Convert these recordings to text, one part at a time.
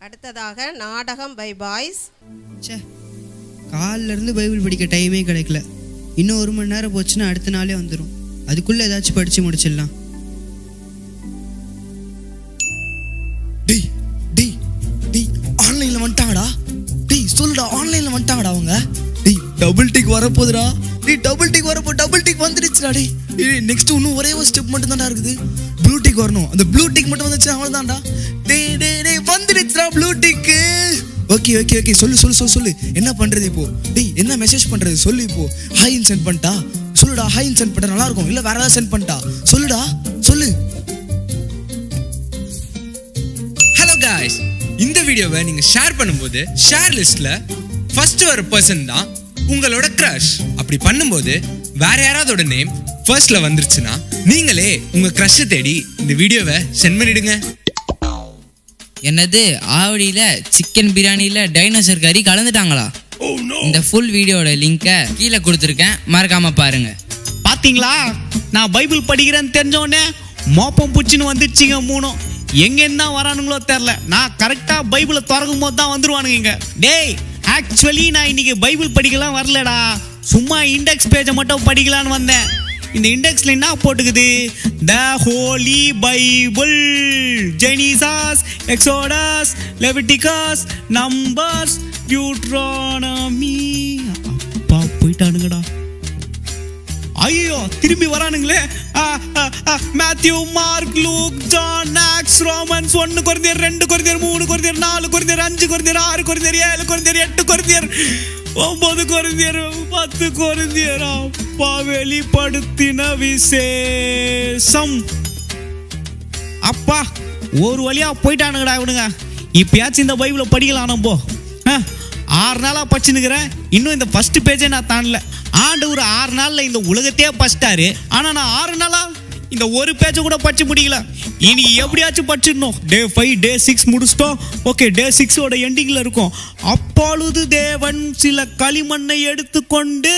அடுத்ததாக நாடகம் by boys. காலில் இருந்து பைபிள் படிக்க டைமே கிடைக்கல. இன்னும் 1 மணி நேரம் போச்சுன்னா அடுத்த நாளே வந்துடும். அதுக்குள்ளே ஏதாச்சும் படித்து முடிச்சிடலாம். டேய் டேய் டேய் ஆன்லைனில் வந்துட்டாங்கடா. டேய் சொல்லுடா, ஆன்லைனில் வந்துட்டாங்கடா அவங்க. டேய் டபுள் டிக் வரப்போகுதுடா. டேய் டபுள் டிக் வரப்போ டபுள் டிக் வந்துடுச்சுடா. டேய் நெக்ஸ்ட் இன்னும் ஒரே ஒரு ஸ்டெப் மட்டும் தான்டா இருக்குது. ப்ளூ டிக் வரணும். அந்த ப்ளூ டிக் மட்டும் வந்துச்சு, அவ்வளோதான்டா. டேய் டேய் டேய் வந்துடுச்சுடா ப்ளூ டிக்கு. ஓகே ஓகே ஓகே சொல்லு என்ன பண்ணுறது இப்போ? டேய் என்ன மெசேஜ் பண்ணுறது சொல்லு இப்போ. ஹாய்ன்னு சென்ட் பண்ணிட்டா? சொல்லுடா, ஹாய்ன்னு சென்ட் பண்ண நல்லா இருக்கும். இல்லை வேற ஏதாவது சென்ட் பண்ணிட்டா? சொல்லுடா சொல்லு. ஹலோ காய்ஸ், இந்த வீடியோவை நீங்க ஷேர் பண்ணும்போது ஷேர் லிஸ்ட்ல ஃபர்ஸ்ட் வர பர்சன் தான் உங்களோட கிரஷ். அப்படி பண்ணும்போது வேற யாராவது நேம் ஃபர்ஸ்ட்ல வந்துருச்சுன்னா நீங்களே உங்க கிரஷை தேடி இந்த வீடியோவை சென்ட் பண்ணிடுங்க. என்னது, ஆவடியில சிக்கன் பிரியாணியில டைனோசர் கறி கலந்துட்டாங்களா? இந்த ஃபுல் வீடியோட லிங்கை கீழே கொடுத்துருக்கேன், மறக்காம பாருங்க. பாத்தீங்களா, நான் பைபிள் படிக்கிறேன்னு தெரிஞ்சோடனே மோப்பம் பூச்சின்னு வந்துடுச்சிங்க 3. எங்கேருந்து தான் வரானுங்களோ தெரில. நான் கரெக்டாக பைபிளை திறக்கும் போது தான் வந்துருவானுங்க இங்கே. டேய் ஆக்சுவலி நான் இன்னைக்கு பைபிள் படிக்கலாம் வரலடா, சும்மா இண்டெக்ஸ் பேஜை மட்டும் படிக்கலான்னு வந்தேன். இந்த இண்டெக்ஸ்ல என்ன போட்டுக்குது? The Holy Bible, Genesis, Exodus, Leviticus, Numbers, Deuteronomy. அப்பா போயிட்டானுங்கடா. ஐயோ திரும்பி வரானுங்களே. Matthew, Mark, Luke, John, Acts, Romans, 1 கொரிந்தியர், 2 கொரிந்தியர், 3 கொரிந்தியர், 4 கொரிந்தியர், 5 கொரிந்தியர், 6 கொரிந்தியர், 7 கொரிந்தியர், 8 கொரிந்தியர், 9 கொரிந்தியர், 10 கொரிந்தியர். அப்பா வெளிப்படுத்தின விசேஷம். அப்பா ஒரு வழியா போயிட்டானுங்கடா இவனுங்க. இப்பயாச்சும் இந்த பைபிளை படிக்கலாம். நம்ம 6 நாளா படிச்சுன்னுக்கிறேன், இன்னும் இந்த ஃபர்ஸ்ட் பேஜே நான் தாண்டல. ஆண்டவர் 6 நாள்ல இந்த உலகத்தையே படிச்சிட்டாரு. ஆனா நான் 6 நாளா இந்த ஒரு பேஜை கூட படிச்சு முடியல. இனி எப்படியாச்சும் படிச்சிடணும். டே 5 டே 6 முடிச்சிட்டோம். ஓகே, டே 6ஓட எண்டிங்ல இருக்கும். அப்பொழுது தேவன் சில களிமண்ணை எடுத்துக்கொண்டு.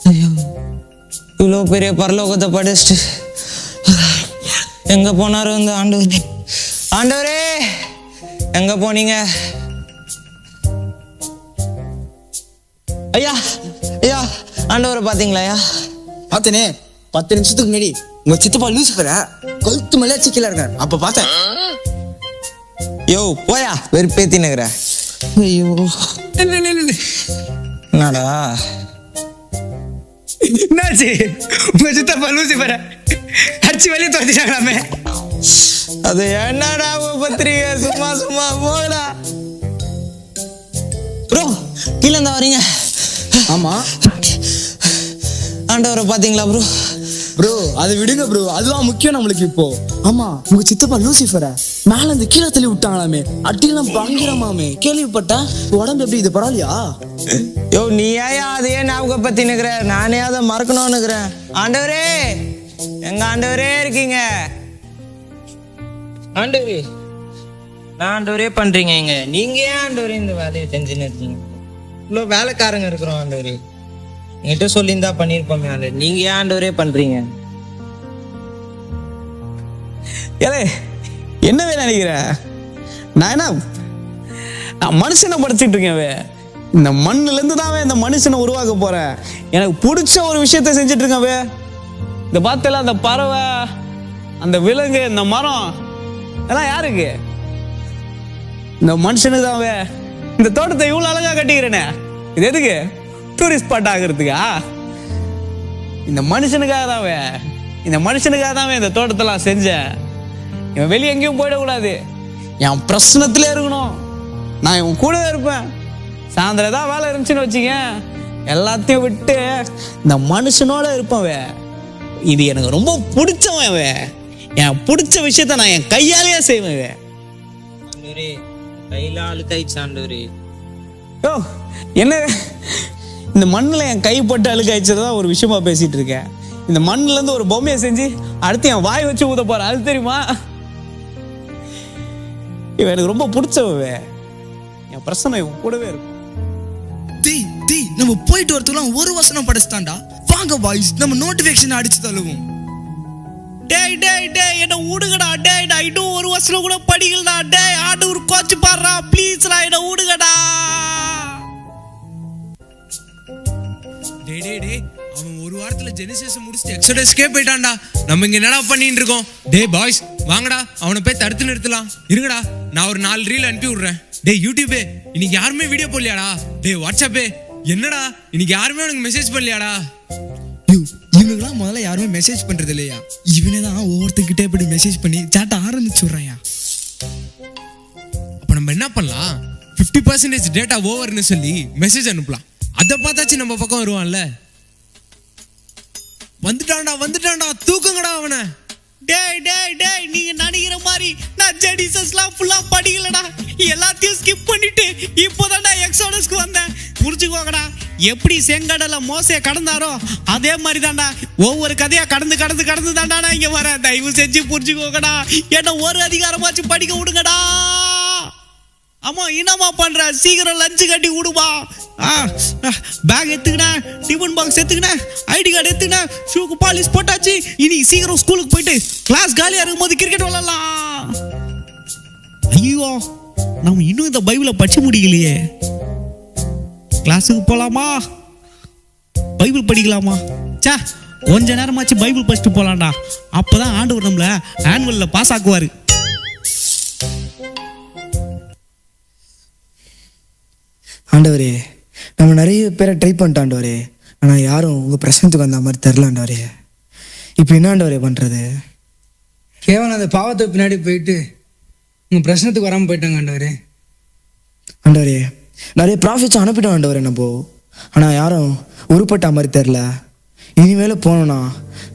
ஐயோ, இவ்வளோ பெரிய பரலோகத்தை படிச்சுட்டு எங்க போனாரு வந்து ஆண்டவரே? ஆண்டவரே எங்க போனீங்க? ஐயா ஐயா ஆண்டவரை பாத்தீங்களா? ஐயா பார்த்தனே, 10 நிமிஷத்துக்கு முன்னாடி உங்க சித்தப்பா லூசிஃபரை கழுத்து மேலே சிக்கல இருக்காரு. அப்ப பார்த்தேன். யோ போயா, வெறுப்பேத்தினுக்குற. ஐயோ என்னடா என்னாச்சு? உங்க சித்தப்பா லூசிஃபரை அடிச்சு வெளியே துரத்திட்டாங்களாமே. அது என்னடா பத்திரிக்கை? சும்மா சும்மா போடா ப்ரோ. கீழே இருந்தா வரீங்க? ஆமா. ஆண்டவரை பாத்தீங்களா ப்ரோ? ப்ரோ அதை விடுங்க ப்ரோ, அதுதான் முக்கியம் நம்மளுக்கு இப்போ. ஆமா, உங்க சித்தப்பா லூசிஃபரை மேல இருந்து கீழே தள்ளி விட்டாங்களாமே. அட்டிலாம் பயங்கரமாமே கேள்விப்பட்டேன். உடம்பு எப்படி இது பரவாயில்லையா? யோ நீ ஏன் அதையே ஞாபகம் பத்தி நிக்கிற? நானே அதை மறக்கணும்னு நிக்கிறேன். ஆண்டவரே எங்க ஆண்டவரே இருக்கீங்க? ஆண்டவரே நான் ஆண்டவரே பண்றீங்க இங்க. நீங்க ஏன் ஆண்டவரே இந்த வேலையை செஞ்சுன்னு இருக்கீங்க? இவ்வளோ வேலைக்காரங்க இருக்கிறோம் ஆண்டவரே. என்கிட்ட சொல்லியிருந்தா பண்ணியிருப்போமே. ஆண்டவர் நீங்க ஏன் ஆண்டவரே பண்றீங்க? ஏலே என்னவே நினைக்கிற? நான் மனுஷனை படிச்சுட்டு இருக்கேன். இந்த மண்ணுல இருந்து தான் இந்த மனுஷனை உருவாக்க போறேன். எனக்கு பிடிச்ச ஒரு விஷயத்த செஞ்சுட்டு இருக்கேன். இந்த பார்த்தல அந்த பறவை, அந்த விலங்கு, இந்த மரம் இதெல்லாம் யாருக்கு? இந்த மனுஷனுக்கு தான். இந்த தோட்டத்தை இவ்வளவு அழகா கட்டிக்கிறேனே, இது எதுக்கு? டூரிஸ்ட் ஸ்பாட் ஆகிறதுக்கா? இந்த மனுஷனுக்காக தான். இந்த மனுஷனுக்காக தான் இந்த தோட்டத்தெல்லாம் செஞ்சேன். இவன் வெளியே எங்கேயும் போயிடக்கூடாது. என் பிரச்சனத்திலே இருக்கணும். நான் இவன் கூடவே இருப்பேன். சாயந்தரம் ஏதாவது வேலை இருந்துச்சுன்னு வச்சுக்க, எல்லாத்தையும் விட்டு இந்த மனுஷனோட இருப்பேன். இது எனக்கு ரொம்ப பிடிச்சவன். என் பிடிச்ச விஷயத்த நான் என் கையாலேயே செய்வேன். கையில அழுக்காயிடுச்சு ஆண்டவரே. ஓ என்ன, இந்த மண்ணில் என் கைப்பட்டு அழுக்காயிச்சதா ஒரு விஷயமா பேசிட்டு இருக்கேன். இந்த மண்ணுல இருந்து ஒரு பொம்மையை செஞ்சு அடுத்து என் வாய் வச்சு ஊத போறேன். அது தெரியுமா? இவன் எனக்கு ரொம்ப பிடிச்சவ. என் பிரச்சனை இவன் கூடவே இருக்கும். நம்ம போயிட்டு வரதுக்குலாம் ஒரு வசனம் படிச்சுட்டான்டா. வாங்க பாய்ஸ், நம்ம நோட்டிபிகேஷன் அடிச்சு தள்ளுவோம். டேய் டேய் டேய் என்ன ஊடுங்கடா. டேய் இன்னும் ஒரு வருஷம் கூட படிக்கலடா. டேய் ஆண்டவர் ஜெனிசிஸ் முடிச்சுட்டு எக்ஸோடஸ்க்கே போயிட்டான்டா. நம்ம இங்க என்னடா பண்ணிட்டு இருக்கோம்? டேய் பாய்ஸ் வாங்கடா, அவனை போய் தடுத்து நிறுத்தலாம். இருங்கடா, நான் ஒரு 4 ரீல் அனுப்பி விடுறேன். டேய் யூடியூபே, இன்னைக்கு யாருமே வீடியோ போடலையாடா? டேய் வாட்ஸ்அப்பே, என்னடா இன்னைக்கு யாருமே உனக்கு மெசேஜ் பண்ணலையாடா? இவனுக்குலாம் முதல்ல யாருமே மெசேஜ் பண்றது இல்லையா? இவனே தான் ஒவ்வொருத்தர்கிட்ட இப்படி மெசேஜ் பண்ணி சாட்ட ஆரம்பிச்சுடுறாயா. அப்ப நம்ம என்ன பண்ணலாம்? 50% டேட்டா ஓவர்னு சொல்லி மெசேஜ் அனுப்பலாம். அதை பார்த்தாச்சு நம்ம பக்கம் வருவான்ல. வந்துட்டான்டா, தூக்குங்கடா அவனை. டேய் டேய் டேய், நீங்க நினைக்கிற மாதிரி நான் ஜெனிசஸ்லாம் ஃபுல்லா படிக்கலடா. எல்லாத்தையும் ஸ்கிப் பண்ணிட்டு இப்போதான்டா எக்ஸோடஸ்க்கு வந்தேன். புரிஞ்சுக்கோங்கடா, எப்படி செங்கடல மோசே கடந்தாரோ அதே மாதிரி தான்டா ஒவ்வொரு கதையா கடந்து தான்டா நான் இங்க வரேன். தயவு செஞ்சு புரிஞ்சுக்கோங்கடா, என்ன ஒரு அதிகாரமாச்சும் படிக்க விடுங்கடா. ஆமா, என்னமா பண்ற? சீக்கிரம் லஞ்சு கட்டி விடுவா. பேக் எடுத்துக்கினேன், டிஃபன் பாக்ஸ் எடுத்துக்கினேன், ஐடி கார்டு எடுத்துக்கினேன், ஷூக்கு பாலிஷ் போட்டாச்சு. இனி சீக்கிரம் ஸ்கூலுக்கு போயிட்டு கிளாஸ் காலியா இருக்கும்போது கிரிக்கெட் விளையாடலாம். ஐயோ, நம்ம இன்னும் இந்த பைபிளை படிச்சு முடியலையே. கிளாஸுக்கு போலாமா? பைபிள் படிக்கலாமா? சே, கொஞ்ச நேரமாச்சு பைபிள் படிச்சுட்டு போலாம்டா. அப்பதான் ஆண்டவர் நம்மள ஆனுவல்ல பாஸ் ஆக்குவாரு. ஆண்டவரே, நம்ம நிறைய பேரை ட்ரை பண்ணிட்டோம் ஆண்டவரே. ஆனால் யாரும் உங்கள் பிரச்சனத்துக்கு வந்த மாதிரி தெரில ஆண்டவரே. இப்போ என்ன ஆண்டவரே பண்ணுறது? கேவலம் அந்த பாவத்தை பின்னாடி போயிட்டு உங்கள் பிரச்சனத்துக்கு வராமல் போயிட்டாங்க ஆண்டவரே. ஆண்டவரே, நிறைய ப்ராஃபிட்ஸ் அனுப்பிட்டோம் ஆண்டவரே நம்ம. ஆனால் யாரும் உருப்பட்ட மாதிரி தெரில. இனிமேல் போனோம்னா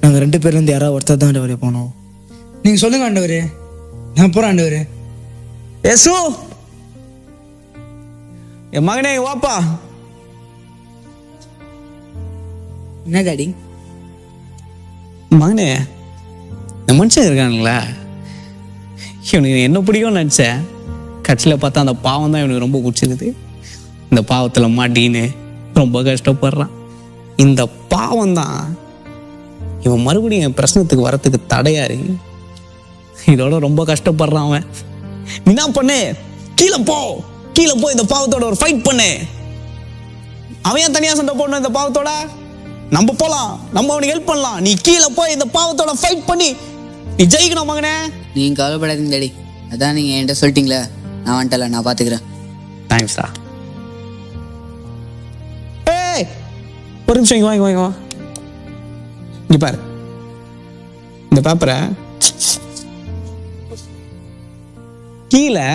நாங்கள் 2 பேர்லேருந்து யாராவது ஒருத்தர் தான் ஆண்டவரே போனோம். நீங்கள் சொல்லுங்கள் ஆண்டவரே, நான் போகிறேன் ஆண்டவரே. ஏசு, என் மகனே வாப்பா. என்ன டாடி? மகனே, இந்த மனுஷன் இருக்கானுங்களா, இவனுக்கு என்ன பிடிக்கும்னு நினச்சேன். கட்சியில் பார்த்தா அந்த பாவம் தான் இவனுக்கு ரொம்ப பிடிச்சிருக்குது. இந்த பாவத்தில் மாட்டின்னு ரொம்ப கஷ்டப்படுறான். இந்த பாவம் தான் இவன் மறுபடியும் என் பிரச்சனத்துக்கு வரத்துக்கு தடையாரு. இதோட ரொம்ப கஷ்டப்படுறான் அவன். நீ என்ன பண்ணு, கீழே போய் இந்த பாவத்தோட ஒரு ஃபைட் பண்ணு. அவன் ஏன் தனியாக சண்டை போடணும் இந்த பாவத்தோட? நம்ம போலாம், நம்ம அவனுக்கு ஹெல்ப் பண்ணலாம். நீ கீழே போய் இந்த பாவத்தோட ஃபைட் பண்ணி நீ ஜெயிக்கணும் மகனே. நீங்க கவலைப்படாதீங்க டாடி, அதான் நீங்க என்கிட்ட சொல்லிட்டீங்களே, நான் வந்துட்டல, நான் பாத்துக்கிறேன். தேங்க்ஸ்டா. ஏய், ஒரு நிமிஷம் இங்க வா. இங்க பாரு, இந்த பேப்பரை கீழே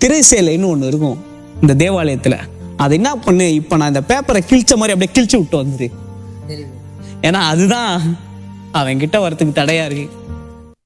திரைசேலைன்னு ஒன்று இருக்கும் இந்த தேவாலயத்தில். அதை என்ன பண்ணு, இப்போ நான் இந்த பேப்பரை கிழிச்ச மாதிரி அப்படியே கிழிச்சு விட்டு வந்துரு. ஏன்னா அதுதான் அவன் கிட்ட வரத்துக்கு தடையா இருக்கு.